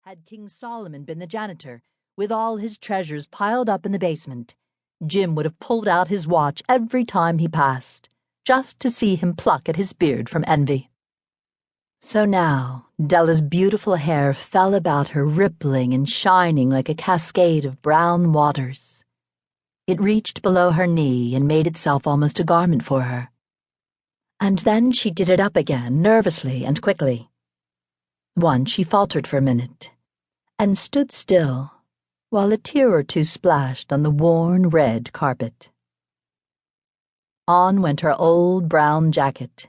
Had King Solomon been the janitor, with all his treasures piled up in the basement, Jim would have pulled out his watch every time he passed, just to see him pluck at his beard from envy. So now, Della's beautiful hair fell about her, rippling and shining like a cascade of brown waters. It reached below her knee and made itself almost a garment for her. And then she did it up again, nervously and quickly. Once she faltered for a minute, and stood still, while a tear or two splashed on the worn red carpet. On went her old brown jacket.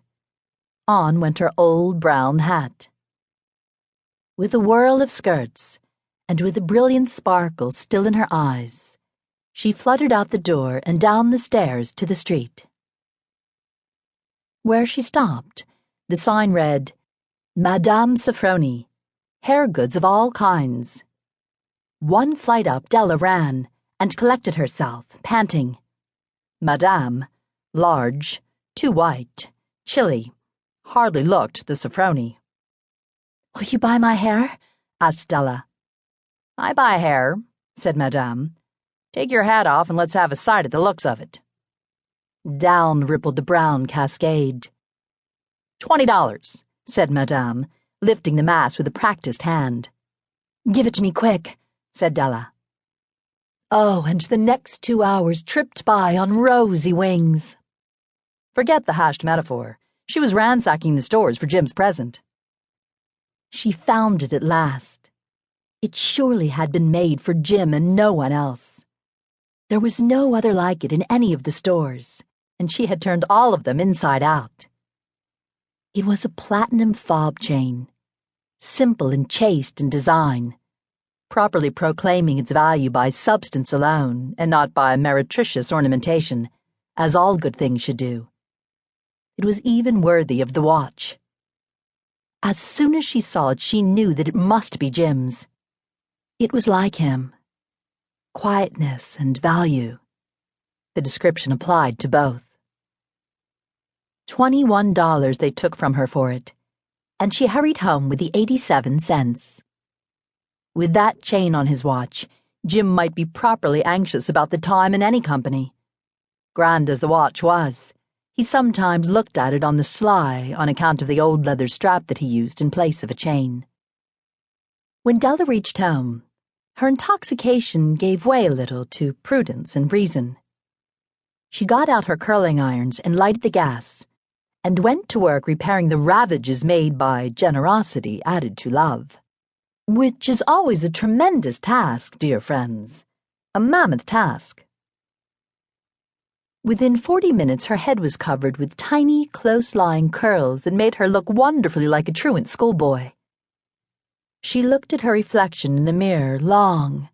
On went her old brown hat. With a whirl of skirts, and with a brilliant sparkle still in her eyes, she fluttered out the door and down the stairs to the street. Where she stopped, the sign read, Madame Sofronie, hair goods of all kinds. One flight up, Della ran, and collected herself, panting. Madame, large, too white, chilly, hardly looked the Sofronie. "Will you buy my hair?" asked Della. "I buy hair," said Madame. "Take your hat off and let's have a sight at the looks of it." Down rippled the brown cascade. $20, said Madame, lifting the mass with a practiced hand. "Give it to me quick," said Della. Oh, and the next 2 hours tripped by on rosy wings. Forget the hashed metaphor. She was ransacking the stores for Jim's present. She found it at last. It surely had been made for Jim and no one else. There was no other like it in any of the stores, and she had turned all of them inside out. It was a platinum fob chain, simple and chaste in design, properly proclaiming its value by substance alone and not by meretricious ornamentation, as all good things should do. It was even worthy of the watch. As soon as she saw it, she knew that it must be Jim's. It was like him. Quietness and value. The description applied to both. $21 they took from her for it, and she hurried home with the 87 cents. With that chain on his watch, Jim might be properly anxious about the time in any company. Grand as the watch was, he sometimes looked at it on the sly on account of the old leather strap that he used in place of a chain. When Della reached home, her intoxication gave way a little to prudence and reason. She got out her curling irons and lighted the gas, and went to work repairing the ravages made by generosity added to love. Which is always a tremendous task, dear friends. A mammoth task. Within 40 minutes her head was covered with tiny, close-lying curls that made her look wonderfully like a truant schoolboy. She looked at her reflection in the mirror long,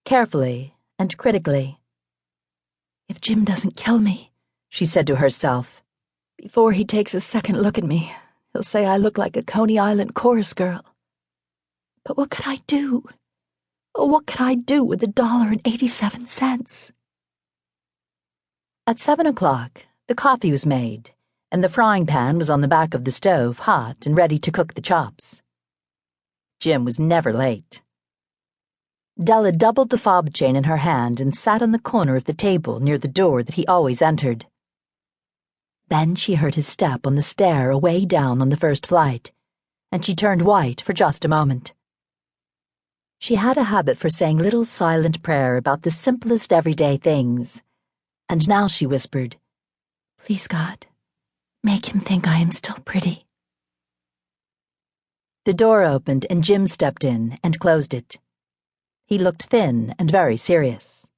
carefully, and critically. "If Jim doesn't kill me," she said to herself, "before he takes a second look at me, he'll say I look like a Coney Island chorus girl. But what could I do? Oh, what could I do with $1.87? At 7 o'clock, the coffee was made, and the frying pan was on the back of the stove, hot and ready to cook the chops. Jim was never late. Della doubled the fob chain in her hand and sat on the corner of the table near the door that he always entered. Then she heard his step on the stair away down on the first flight, and she turned white for just a moment. She had a habit for saying little silent prayer about the simplest everyday things, and now she whispered, "Please, God, make him think I am still pretty." The door opened and Jim stepped in and closed it. He looked thin and very serious.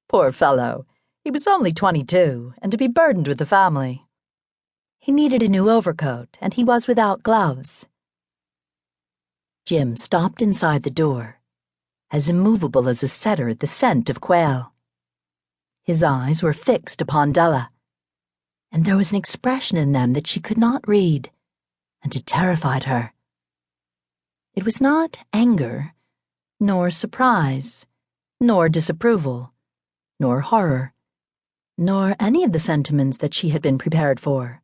Poor fellow, he was only 22, and to be burdened with the family. He needed a new overcoat, and he was without gloves. Jim stopped inside the door, as immovable as a setter at the scent of quail. His eyes were fixed upon Della, and there was an expression in them that she could not read, and it terrified her. It was not anger, nor surprise, nor disapproval, nor horror, nor any of the sentiments that she had been prepared for.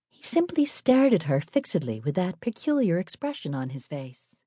He simply stared at her fixedly with that peculiar expression on his face.